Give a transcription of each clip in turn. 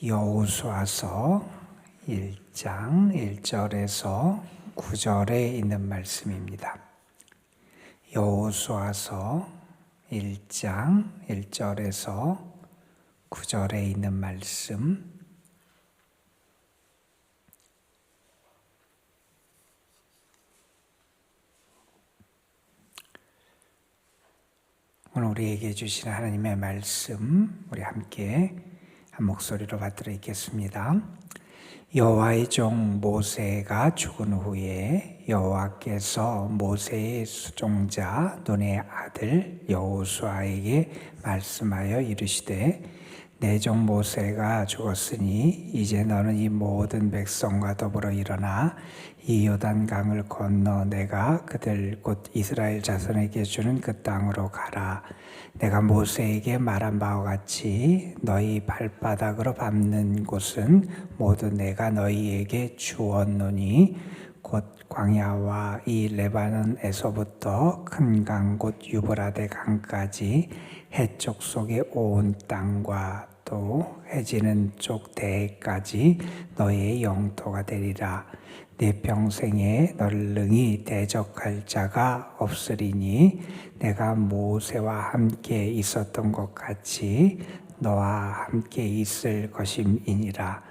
여호수아서 1장 1절에서 9절에 있는 말씀입니다. 여호수아서 1장 1절에서 9절에 있는 말씀. 오늘 우리에게 주신 하나님의 말씀, 우리 함께 한 목소리로 받들어 읽겠습니다. 여호와의 종 모세가 죽은 후에 여호와께서 모세의 수종자 눈의 아들 여호수아에게 말씀하여 이르시되 내 종 모세가 죽었으니 이제 너는 이 모든 백성과 더불어 일어나 이 요단강을 건너 내가 그들 곧 이스라엘 자손에게 주는 그 땅으로 가라. 내가 모세에게 말한 바와 같이 너희 발바닥으로 밟는 곳은 모두 내가 너희에게 주었노니 곧 광야와 이 레바논에서부터 큰 강 곧 유브라데 강까지 해쪽 속의 온 땅과 또 해지는 쪽 대해까지 너희의 영토가 되리라. 내 평생에 너를 능히 대적할 자가 없으리니 내가 모세와 함께 있었던 것 같이 너와 함께 있을 것임이니라.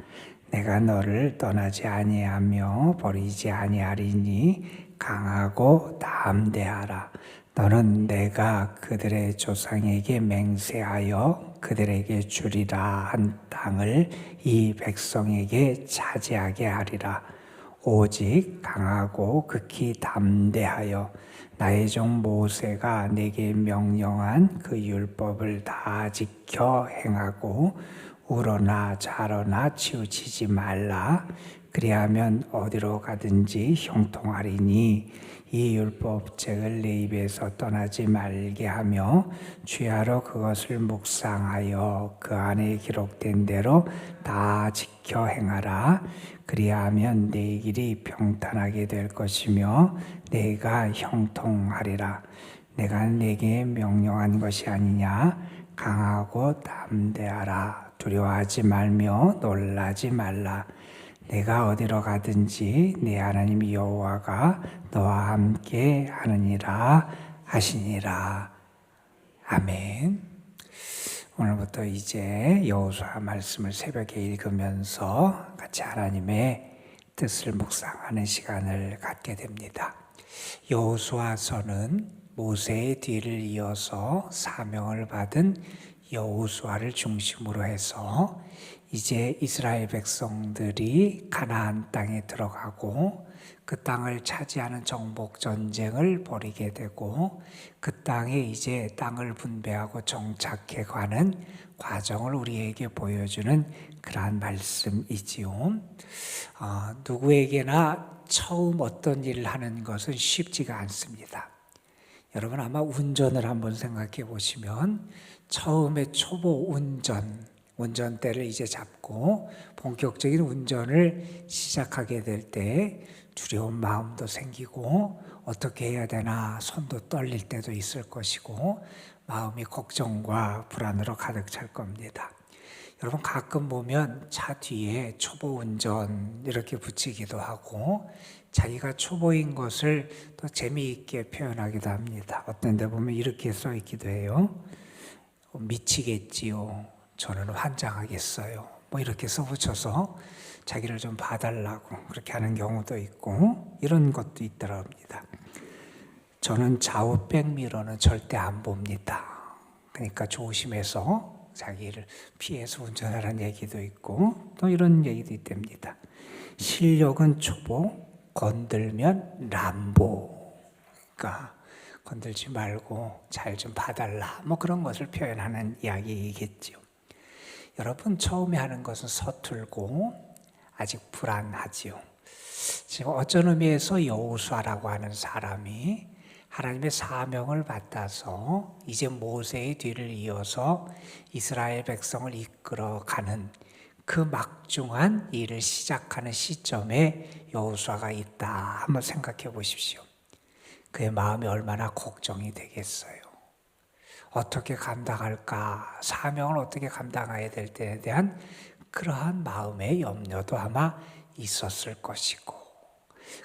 내가 너를 떠나지 아니하며 버리지 아니하리니 강하고 담대하라. 너는 내가 그들의 조상에게 맹세하여 그들에게 주리라 한 땅을 이 백성에게 차지하게 하리라. 오직 강하고 극히 담대하여 나의 종 모세가 내게 명령한 그 율법을 다 지켜 행하고 우러나 좌러나 치우치지 말라. 그리하면 어디로 가든지 형통하리니 이 율법책을 내 입에서 떠나지 말게 하며 주야로 그것을 묵상하여 그 안에 기록된 대로 다 지켜 행하라. 그리하면 내 길이 평탄하게 될 것이며 내가 형통하리라. 내가 내게 명령한 것이 아니냐. 강하고 담대하라. 두려워하지 말며 놀라지 말라. 내가 어디로 가든지 내 하나님 여호와가 너와 함께 하느니라 하시니라. 아멘. 오늘부터 이제 여호수아 말씀을 새벽에 읽으면서 같이 하나님의 뜻을 묵상하는 시간을 갖게 됩니다. 여호수아서는 모세의 뒤를 이어서 사명을 받은 여호수아를 중심으로 해서 이제 이스라엘 백성들이 가나안 땅에 들어가고 그 땅을 차지하는 정복 전쟁을 벌이게 되고 그 땅에 이제 땅을 분배하고 정착해 가는 과정을 우리에게 보여주는 그러한 말씀이지요. 누구에게나 처음 어떤 일을 하는 것은 쉽지가 않습니다. 여러분 아마 운전을 한번 생각해 보시면 처음에 초보 운전대를 이제 잡고 본격적인 운전을 시작하게 될 때 두려운 마음도 생기고 어떻게 해야 되나 손도 떨릴 때도 있을 것이고 마음이 걱정과 불안으로 가득 찰 겁니다. 여러분 가끔 보면 차 뒤에 초보 운전 이렇게 붙이기도 하고 자기가 초보인 것을 또 재미있게 표현하기도 합니다. 어떤 데 보면 이렇게 써 있기도 해요. 미치겠지요. 저는 환장하겠어요. 뭐 이렇게 써붙여서 자기를 좀 봐달라고 그렇게 하는 경우도 있고 이런 것도 있더라 합니다. 저는 좌우 백미러는 절대 안 봅니다. 그러니까 조심해서 자기를 피해서 운전하라는 얘기도 있고 또 이런 얘기도 있답니다. 실력은 초보, 건들면 람보. 그러니까 건들지 말고 잘 좀 봐달라. 뭐 그런 것을 표현하는 이야기이겠죠. 여러분 처음에 하는 것은 서툴고 아직 불안하지요. 지금 어쩐 의미에서 여호수아라고 하는 사람이 하나님의 사명을 받아서 이제 모세의 뒤를 이어서 이스라엘 백성을 이끌어가는 그 막중한 일을 시작하는 시점에 여호수아가 있다. 한번 생각해 보십시오. 그의 마음이 얼마나 걱정이 되겠어요. 어떻게 감당할까? 사명을 어떻게 감당해야 될 때에 대한 그러한 마음의 염려도 아마 있었을 것이고,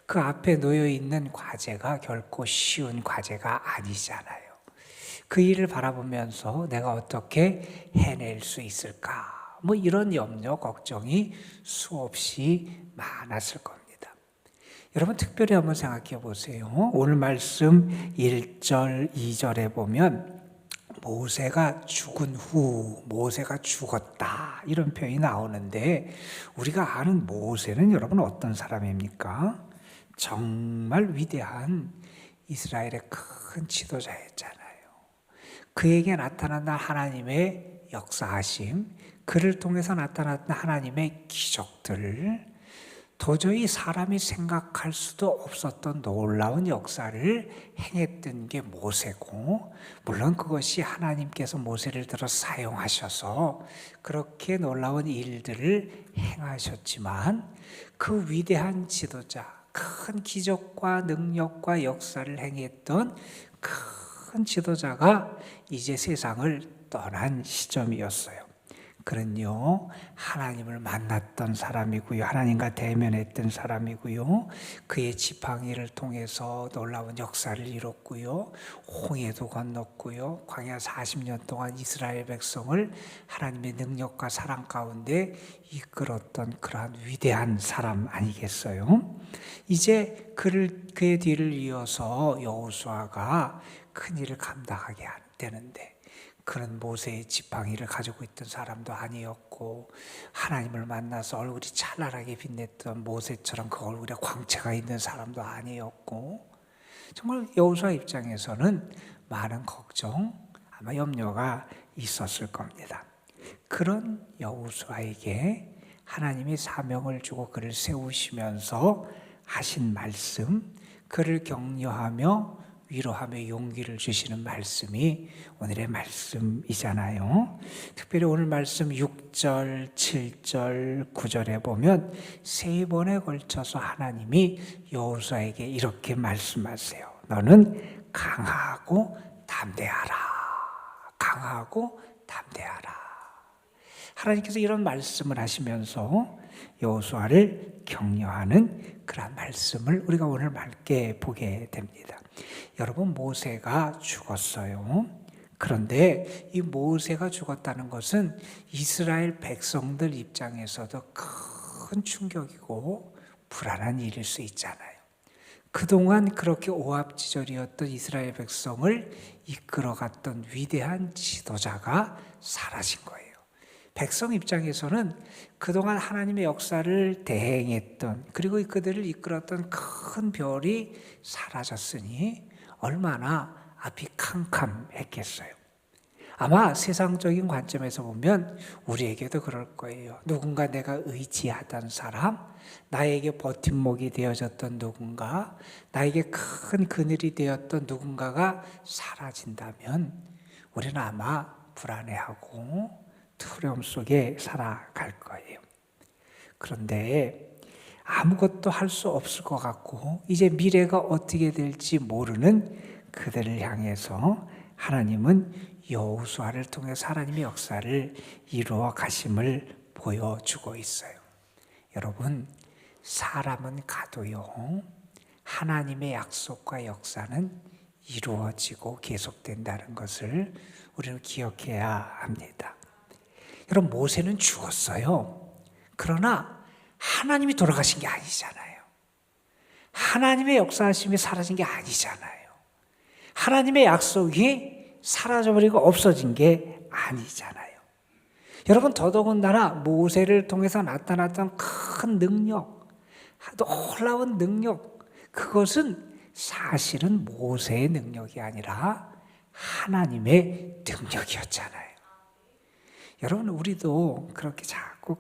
그 앞에 놓여 있는 과제가 결코 쉬운 과제가 아니잖아요. 그 일을 바라보면서 내가 어떻게 해낼 수 있을까? 뭐 이런 염려, 걱정이 수없이 많았을 겁니다. 여러분 특별히 한번 생각해 보세요. 오늘 말씀 1절, 2절에 보면 모세가 죽은 후, 모세가 죽었다 이런 표현이 나오는데, 우리가 아는 모세는 여러분 어떤 사람입니까? 정말 위대한 이스라엘의 큰 지도자였잖아요. 그에게 나타난 하나님의 역사하심, 그를 통해서 나타났던 하나님의 기적들, 도저히 사람이 생각할 수도 없었던 놀라운 역사를 행했던 게 모세고, 물론 그것이 하나님께서 모세를 들어 사용하셔서 그렇게 놀라운 일들을 행하셨지만, 그 위대한 지도자, 큰 기적과 능력과 역사를 행했던 큰 지도자가 이제 세상을 떠난 시점이었어요. 그는요, 하나님을 만났던 사람이고요, 하나님과 대면했던 사람이고요, 그의 지팡이를 통해서 놀라운 역사를 이뤘고요, 홍해도 건넜고요, 광야 40년 동안 이스라엘 백성을 하나님의 능력과 사랑 가운데 이끌었던 그러한 위대한 사람 아니겠어요? 이제 그의 뒤를 이어서 여호수아가 큰 일을 감당하게 되는데, 그는 모세의 지팡이를 가지고 있던 사람도 아니었고, 하나님을 만나서 얼굴이 찬란하게 빛냈던 모세처럼 그 얼굴에 광채가 있는 사람도 아니었고, 정말 여호수아 입장에서는 많은 걱정, 아마 염려가 있었을 겁니다. 그런 여호수아에게 하나님이 사명을 주고 그를 세우시면서 하신 말씀, 그를 격려하며 위로하며 용기를 주시는 말씀이 오늘의 말씀이잖아요. 특별히 오늘 말씀 6절, 7절, 9절에 보면 세 번에 걸쳐서 하나님이 여호수아에게 이렇게 말씀하세요. 너는 강하고 담대하라. 강하고 담대하라. 하나님께서 이런 말씀을 하시면서 여호수아를 격려하는 그런 말씀을 우리가 오늘 함께 보게 됩니다. 여러분, 모세가 죽었어요. 그런데 이 모세가 죽었다는 것은 이스라엘 백성들 입장에서도 큰 충격이고 불안한 일일 수 있잖아요. 그동안 그렇게 오합지졸이었던 이스라엘 백성을 이끌어갔던 위대한 지도자가 사라진 거예요. 백성 입장에서는 그동안 하나님의 역사를 대행했던, 그리고 그들을 이끌었던 큰 별이 사라졌으니 얼마나 앞이 캄캄했겠어요. 아마 세상적인 관점에서 보면 우리에게도 그럴 거예요. 누군가 내가 의지하던 사람, 나에게 버팀목이 되어졌던 누군가, 나에게 큰 그늘이 되었던 누군가가 사라진다면 우리는 아마 불안해하고 두려움 속에 살아갈 거예요. 그런데 아무것도 할 수 없을 것 같고 이제 미래가 어떻게 될지 모르는 그들을 향해서 하나님은 여호수아를 통해서 하나님의 역사를 이루어 가심을 보여주고 있어요. 여러분, 사람은 가도요, 하나님의 약속과 역사는 이루어지고 계속된다는 것을 우리는 기억해야 합니다. 여러분, 모세는 죽었어요. 그러나 하나님이 돌아가신 게 아니잖아요. 하나님의 역사하심이 사라진 게 아니잖아요. 하나님의 약속이 사라져버리고 없어진 게 아니잖아요. 여러분, 더더군다나 모세를 통해서 나타났던 큰 능력, 놀라운 능력, 그것은 사실은 모세의 능력이 아니라 하나님의 능력이었잖아요. 여러분, 우리도 그렇게 자꾸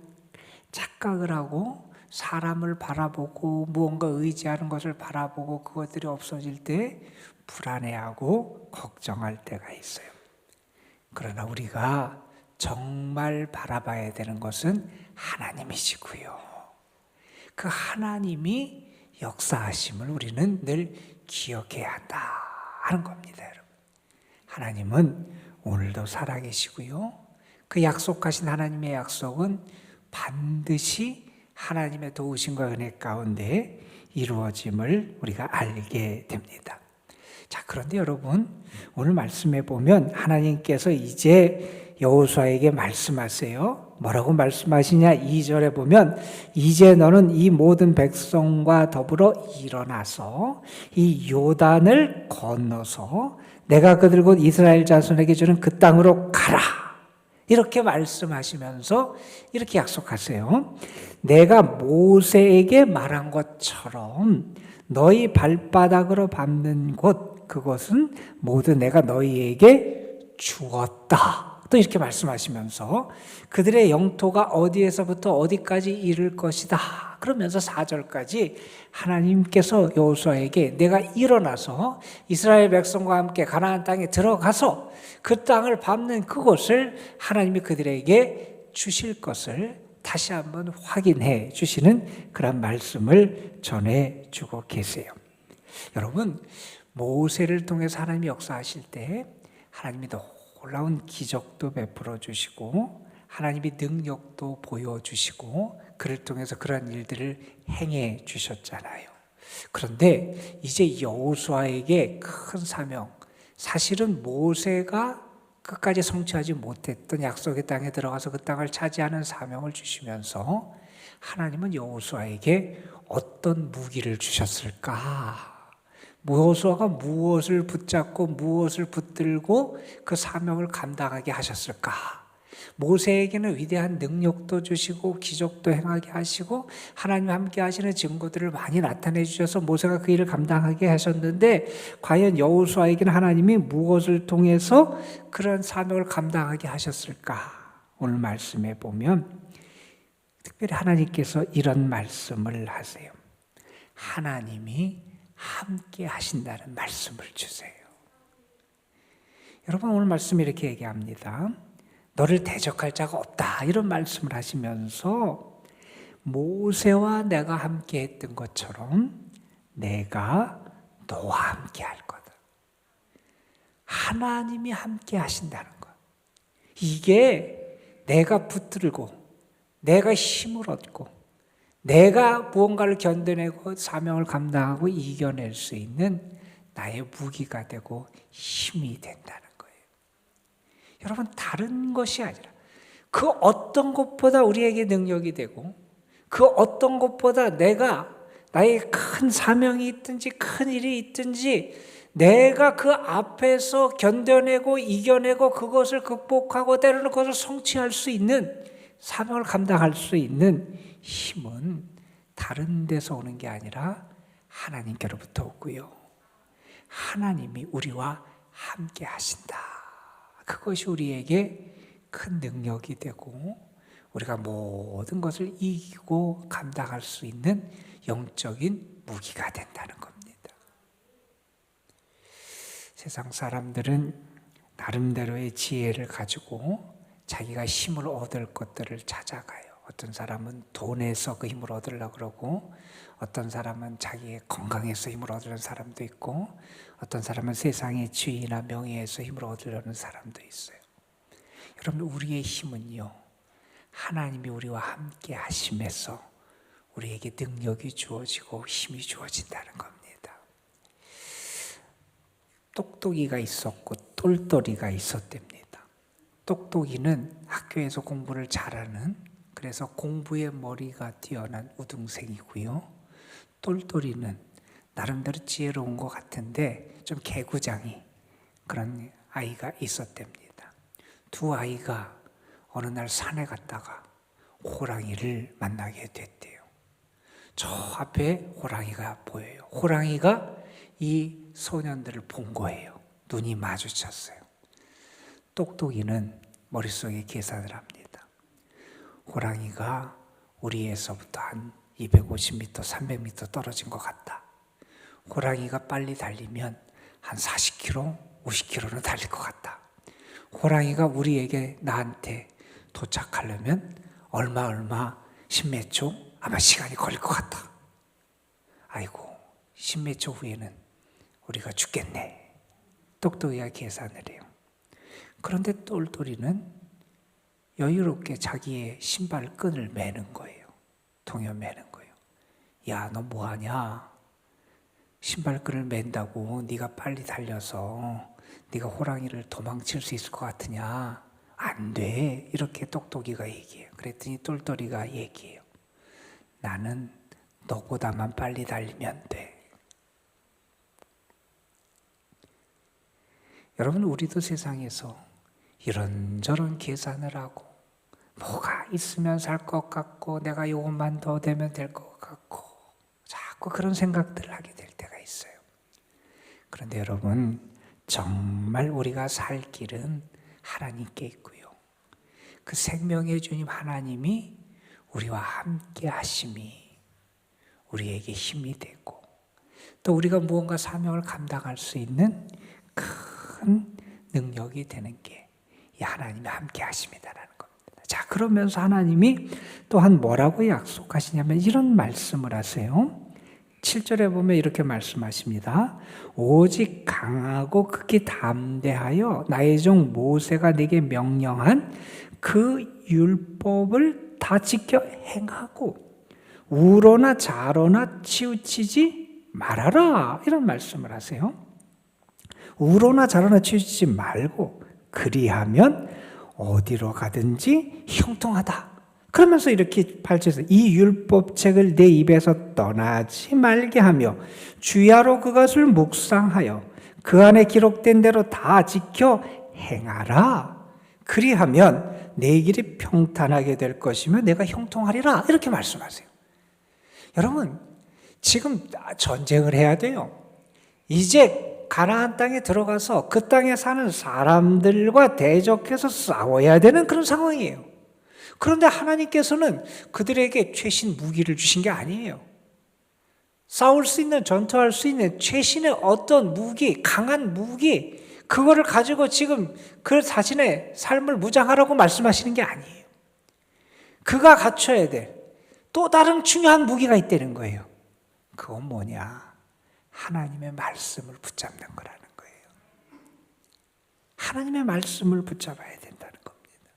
착각을 하고 사람을 바라보고 무언가 의지하는 것을 바라보고 그것들이 없어질 때 불안해하고 걱정할 때가 있어요. 그러나 우리가 정말 바라봐야 되는 것은 하나님이시고요, 그 하나님이 역사하심을 우리는 늘 기억해야 한다 하는 겁니다. 여러분, 하나님은 오늘도 살아계시고요, 그 약속하신 하나님의 약속은 반드시 하나님의 도우심과 은혜 가운데 이루어짐을 우리가 알게 됩니다. 자, 그런데 여러분, 오늘 말씀해 보면 하나님께서 이제 여호수아에게 말씀하세요. 뭐라고 말씀하시냐? 2절에 보면 이제 너는 이 모든 백성과 더불어 일어나서 이 요단을 건너서 내가 그들 곧 이스라엘 자손에게 주는 그 땅으로 가라. 이렇게 말씀하시면서 이렇게 약속하세요. 내가 모세에게 말한 것처럼 너희 발바닥으로 밟는 곳, 그것은 모두 내가 너희에게 주었다. 또 이렇게 말씀하시면서 그들의 영토가 어디에서부터 어디까지 이를 것이다. 그러면서 4절까지 하나님께서 여호수아에게 내가 일어나서 이스라엘 백성과 함께 가나안 땅에 들어가서 그 땅을 밟는 그곳을 하나님이 그들에게 주실 것을 다시 한번 확인해 주시는 그런 말씀을 전해주고 계세요. 여러분, 모세를 통해서 하나님이 역사하실 때 하나님이 놀라운 기적도 베풀어 주시고 하나님이 능력도 보여주시고 그를 통해서 그런 일들을 행해 주셨잖아요. 그런데 이제 여호수아에게 큰 사명, 사실은 모세가 끝까지 성취하지 못했던 약속의 땅에 들어가서 그 땅을 차지하는 사명을 주시면서 하나님은 여호수아에게 어떤 무기를 주셨을까? 여호수아가 무엇을 붙잡고 무엇을 붙들고 그 사명을 감당하게 하셨을까? 모세에게는 위대한 능력도 주시고 기적도 행하게 하시고 하나님과 함께 하시는 증거들을 많이 나타내 주셔서 모세가 그 일을 감당하게 하셨는데 과연 여호수아에게는 하나님이 무엇을 통해서 그런 사명을 감당하게 하셨을까? 오늘 말씀에 보면 특별히 하나님께서 이런 말씀을 하세요. 하나님이 함께 하신다는 말씀을 주세요. 여러분, 오늘 말씀 이렇게 얘기합니다. 너를 대적할 자가 없다, 이런 말씀을 하시면서 모세와 내가 함께 했던 것처럼 내가 너와 함께 할 거다. 하나님이 함께 하신다는 것. 이게 내가 붙들고 내가 힘을 얻고 내가 무언가를 견뎌내고 사명을 감당하고 이겨낼 수 있는 나의 무기가 되고 힘이 된다는 거예요. 여러분, 다른 것이 아니라 그 어떤 것보다 우리에게 능력이 되고 그 어떤 것보다 내가 나의 큰 사명이 있든지 큰 일이 있든지 내가 그 앞에서 견뎌내고 이겨내고 그것을 극복하고 때로는 그것을 성취할 수 있는 사명을 감당할 수 있는 힘은 다른 데서 오는 게 아니라 하나님께로부터 오고요. 하나님이 우리와 함께 하신다. 그것이 우리에게 큰 능력이 되고 우리가 모든 것을 이기고 감당할 수 있는 영적인 무기가 된다는 겁니다. 세상 사람들은 나름대로의 지혜를 가지고 자기가 힘을 얻을 것들을 찾아가요. 어떤 사람은 돈에서 그 힘을 얻으려고 그러고 어떤 사람은 자기의 건강에서 힘을 얻으려는 사람도 있고 어떤 사람은 세상의 지위나 명예에서 힘을 얻으려는 사람도 있어요. 여러분, 우리의 힘은요, 하나님이 우리와 함께 하심에서 우리에게 능력이 주어지고 힘이 주어진다는 겁니다. 똑똑이가 있었고 똘똘이가 있었답니다. 똑똑이는 학교에서 공부를 잘하는, 그래서 공부에 머리가 뛰어난 우등생이고요. 똘똘이는 나름대로 지혜로운 것 같은데 좀 개구장이 그런 아이가 있었답니다. 두 아이가 어느 날 산에 갔다가 호랑이를 만나게 됐대요. 저 앞에 호랑이가 보여요. 호랑이가 이 소년들을 본 거예요. 눈이 마주쳤어요. 똑똑이는 머릿속에 계산을 합니다. 호랑이가 우리에서부터 한 250m, 300m 떨어진 것 같다. 호랑이가 빨리 달리면 한 40km, 50km는 달릴 것 같다. 호랑이가 우리에게, 나한테 도착하려면 얼마 십몇 초 아마 시간이 걸릴 것 같다. 아이고, 십몇 초 후에는 우리가 죽겠네. 똑똑이가 계산을 해요. 그런데 똘똘이는 여유롭게 자기의 신발 끈을 매는 거예요. 동여 매는 거예요. 야, 너 뭐하냐? 신발끈을 맨다고 네가 빨리 달려서 네가 호랑이를 도망칠 수 있을 것 같으냐? 안 돼. 이렇게 똑똑이가 얘기해요. 그랬더니 똘똘이가 얘기해요. 나는 너보다만 빨리 달리면 돼. 여러분, 우리도 세상에서 이런저런 계산을 하고 뭐가 있으면 살 것 같고 내가 요것만 더 되면 될 것 같고 자꾸 그런 생각들을 하게 될 때가 있어요. 그런데 여러분, 정말 우리가 살 길은 하나님께 있고요. 그 생명의 주님 하나님이 우리와 함께 하심이 우리에게 힘이 되고 또 우리가 무언가 사명을 감당할 수 있는 큰 능력이 되는 게 이 하나님이 함께 하심이다라는 겁니다. 자, 그러면서 하나님이 또한 뭐라고 약속하시냐면 이런 말씀을 하세요. 7절에 보면 이렇게 말씀하십니다. 오직 강하고 극히 담대하여 나의 종 모세가 내게 명령한 그 율법을 다 지켜 행하고 우로나 좌로나 치우치지 말아라. 이런 말씀을 하세요. 우로나 좌로나 치우치지 말고 그리하면 어디로 가든지 형통하다. 그러면서 이렇게 8절에서 이 율법책을 내 입에서 떠나지 말게 하며 주야로 그것을 묵상하여 그 안에 기록된 대로 다 지켜 행하라. 그리하면 내 길이 평탄하게 될 것이며 내가 형통하리라. 이렇게 말씀하세요. 여러분, 지금 전쟁을 해야 돼요. 이제 가나안 땅에 들어가서 그 땅에 사는 사람들과 대적해서 싸워야 되는 그런 상황이에요. 그런데 하나님께서는 그들에게 최신 무기를 주신 게 아니에요. 싸울 수 있는, 전투할 수 있는 최신의 어떤 무기, 강한 무기, 그거를 가지고 지금 그 자신의 삶을 무장하라고 말씀하시는 게 아니에요. 그가 갖춰야 될 또 다른 중요한 무기가 있다는 거예요. 그건 뭐냐? 하나님의 말씀을 붙잡는 거라는 거예요. 하나님의 말씀을 붙잡아야 된다는 겁니다.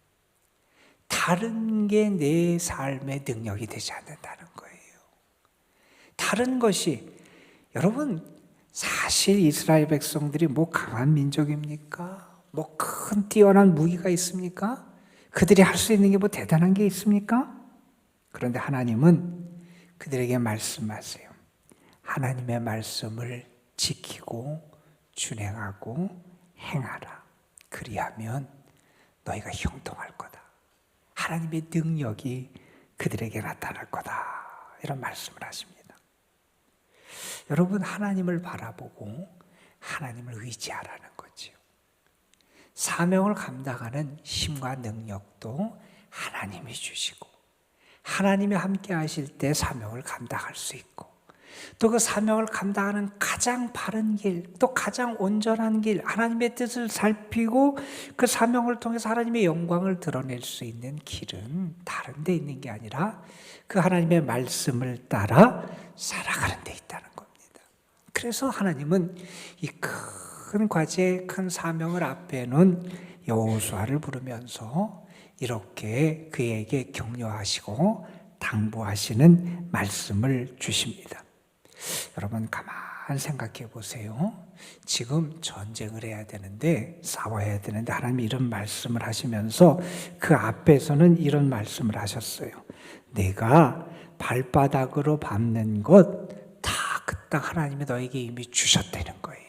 다른 게 내 삶의 능력이 되지 않는다는 거예요. 다른 것이, 여러분, 사실 이스라엘 백성들이 뭐 강한 민족입니까? 뭐 큰 뛰어난 무기가 있습니까? 그들이 할 수 있는 게 뭐 대단한 게 있습니까? 그런데 하나님은 그들에게 말씀하세요. 하나님의 말씀을 지키고 준행하고 행하라. 그리하면 너희가 형통할 거다. 하나님의 능력이 그들에게 나타날 거다. 이런 말씀을 하십니다. 여러분, 하나님을 바라보고 하나님을 의지하라는 거지요. 사명을 감당하는 힘과 능력도 하나님이 주시고 하나님이 함께 하실 때 사명을 감당할 수 있고 또 그 사명을 감당하는 가장 바른 길, 또 가장 온전한 길, 하나님의 뜻을 살피고 그 사명을 통해서 하나님의 영광을 드러낼 수 있는 길은 다른 데 있는 게 아니라 그 하나님의 말씀을 따라 살아가는 데 있다는 겁니다. 그래서 하나님은 이 큰 과제, 큰 사명을 앞에 놓은 여호수아를 부르면서 이렇게 그에게 격려하시고 당부하시는 말씀을 주십니다. 여러분, 가만 생각해 보세요. 지금 전쟁을 해야 되는데, 싸워야 되는데 하나님이 이런 말씀을 하시면서 그 앞에서는 이런 말씀을 하셨어요. 내가 발바닥으로 밟는 것 다 그 땅 하나님이 너에게 이미 주셨다는 거예요.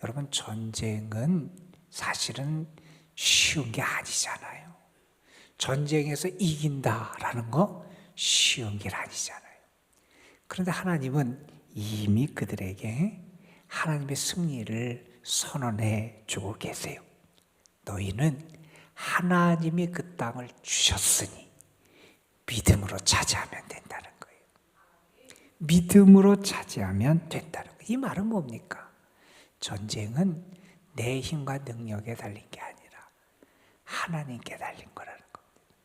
여러분, 전쟁은 사실은 쉬운 게 아니잖아요. 전쟁에서 이긴다라는 거 쉬운 게 아니잖아요. 그런데 하나님은 이미 그들에게 하나님의 승리를 선언해 주고 계세요. 너희는 하나님이 그 땅을 주셨으니 믿음으로 차지하면 된다는 거예요. 믿음으로 차지하면 된다는 거예요. 이 말은 뭡니까? 전쟁은 내 힘과 능력에 달린 게 아니라 하나님께 달린 거라는 겁니다.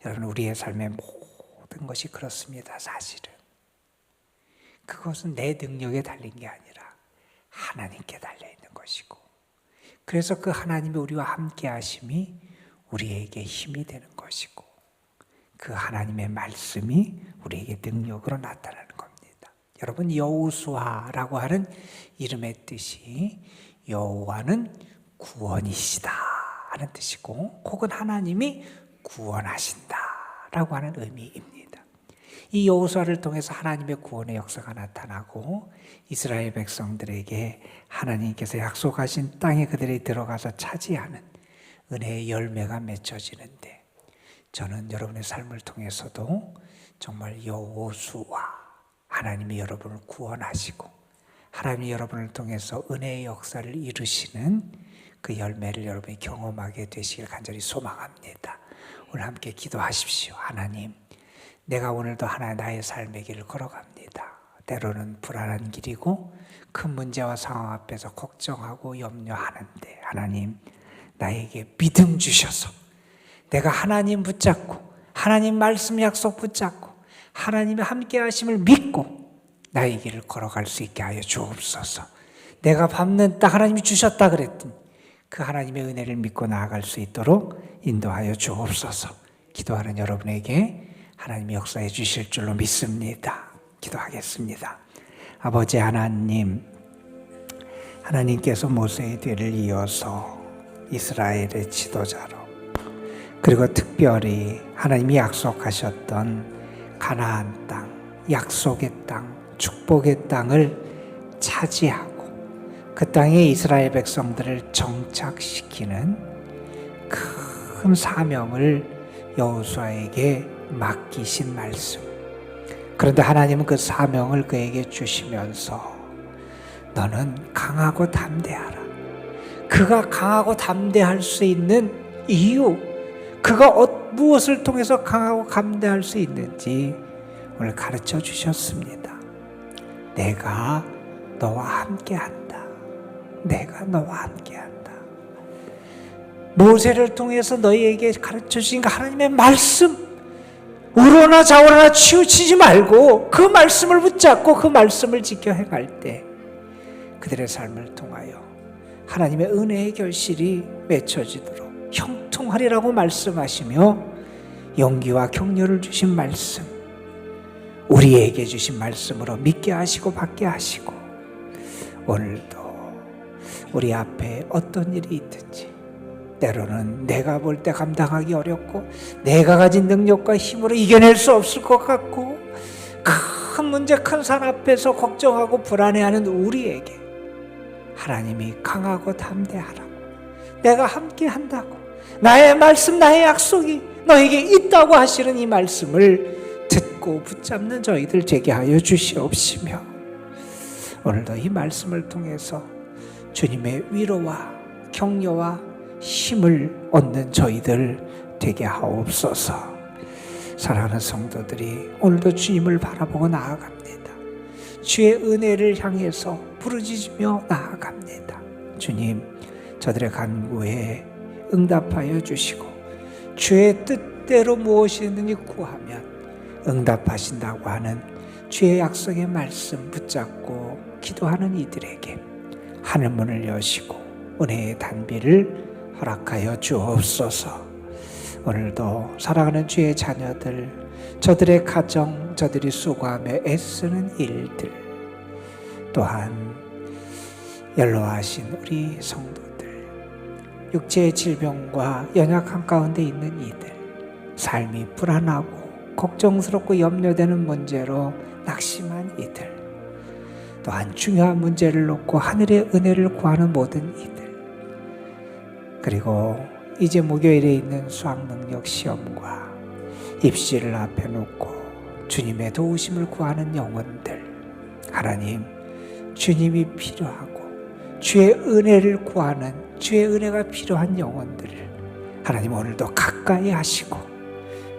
여러분, 우리의 삶의 모든 것이 그렇습니다. 사실은 그것은 내 능력에 달린 게 아니라 하나님께 달려있는 것이고, 그래서 그 하나님이 우리와 함께 하심이 우리에게 힘이 되는 것이고 그 하나님의 말씀이 우리에게 능력으로 나타나는 겁니다. 여러분, 여호수아라고 하는 이름의 뜻이 여호와는 구원이시다 하는 뜻이고, 혹은 하나님이 구원하신다 라고 하는 의미입니다. 이 여호수아를 통해서 하나님의 구원의 역사가 나타나고 이스라엘 백성들에게 하나님께서 약속하신 땅에 그들이 들어가서 차지하는 은혜의 열매가 맺혀지는데, 저는 여러분의 삶을 통해서도 정말 여호수아, 하나님이 여러분을 구원하시고 하나님이 여러분을 통해서 은혜의 역사를 이루시는 그 열매를 여러분이 경험하게 되시길 간절히 소망합니다. 오늘 함께 기도하십시오. 하나님, 내가 오늘도 나의 삶의 길을 걸어갑니다. 때로는 불안한 길이고 큰 문제와 상황 앞에서 걱정하고 염려하는데, 하나님, 나에게 믿음 주셔서 내가 하나님 붙잡고 하나님 말씀 약속 붙잡고 하나님의 함께 하심을 믿고 나의 길을 걸어갈 수 있게 하여 주옵소서. 내가 밟는 땅 하나님이 주셨다 그랬더니 그 하나님의 은혜를 믿고 나아갈 수 있도록 인도하여 주옵소서. 기도하는 여러분에게 하나님이 역사해 주실 줄로 믿습니다. 기도하겠습니다. 아버지 하나님, 하나님께서 모세의 뒤를 이어서 이스라엘의 지도자로, 그리고 특별히 하나님이 약속하셨던 가나안 땅, 약속의 땅, 축복의 땅을 차지하고 그 땅에 이스라엘 백성들을 정착시키는 큰 사명을 여호수아에게 맡기신 말씀. 그런데 하나님은 그 사명을 그에게 주시면서 너는 강하고 담대하라. 그가 강하고 담대할 수 있는 이유, 그가 무엇을 통해서 강하고 담대할 수 있는지 오늘 가르쳐 주셨습니다. 내가 너와 함께한다. 내가 너와 함께한다. 모세를 통해서 너희에게 가르쳐 주신 그 하나님의 말씀, 우러나 좌우러나 치우치지 말고 그 말씀을 붙잡고 그 말씀을 지켜 행할 때 그들의 삶을 통하여 하나님의 은혜의 결실이 맺혀지도록 형통하리라고 말씀하시며 용기와 격려를 주신 말씀, 우리에게 주신 말씀으로 믿게 하시고 받게 하시고, 오늘도 우리 앞에 어떤 일이 있든지, 때로는 내가 볼 때 감당하기 어렵고 내가 가진 능력과 힘으로 이겨낼 수 없을 것 같고 큰 문제, 큰 산 앞에서 걱정하고 불안해하는 우리에게 하나님이 강하고 담대하라고, 내가 함께 한다고, 나의 말씀, 나의 약속이 너에게 있다고 하시는 이 말씀을 듣고 붙잡는 저희들 되게 하여 주시옵시며, 오늘도 이 말씀을 통해서 주님의 위로와 격려와 힘을 얻는 저희들 되게 하옵소서. 사랑하는 성도들이 오늘도 주님을 바라보고 나아갑니다. 주의 은혜를 향해서 부르짖으며 나아갑니다. 주님, 저들의 간구에 응답하여 주시고 주의 뜻대로 무엇이든지 구하면 응답하신다고 하는 주의 약속의 말씀 붙잡고 기도하는 이들에게 하늘문을 여시고 은혜의 단비를 허락하여 주옵소서. 오늘도 사랑하는 주의 자녀들, 저들의 가정, 저들이 수고하며 애쓰는 일들, 또한 연로하신 우리 성도들, 육체의 질병과 연약한 가운데 있는 이들, 삶이 불안하고 걱정스럽고 염려되는 문제로 낙심한 이들, 또한 중요한 문제를 놓고 하늘의 은혜를 구하는 모든 이들, 그리고 이제 목요일에 있는 수학능력 시험과 입시를 앞에 놓고 주님의 도우심을 구하는 영혼들, 하나님, 주님이 필요하고 주의 은혜를 구하는, 주의 은혜가 필요한 영혼들을 하나님 오늘도 가까이 하시고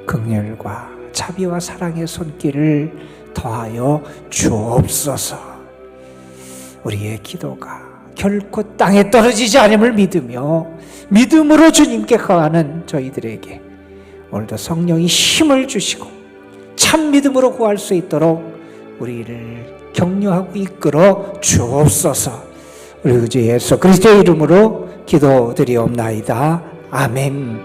긍휼과 자비와 사랑의 손길을 더하여 주옵소서. 우리의 기도가 결코 땅에 떨어지지 않음을 믿으며 믿음으로 주님께 거하는 저희들에게 오늘도 성령이 힘을 주시고 참 믿음으로 구할 수 있도록 우리를 격려하고 이끌어 주옵소서. 우리 주 예수 그리스도의 이름으로 기도드리옵나이다. 아멘.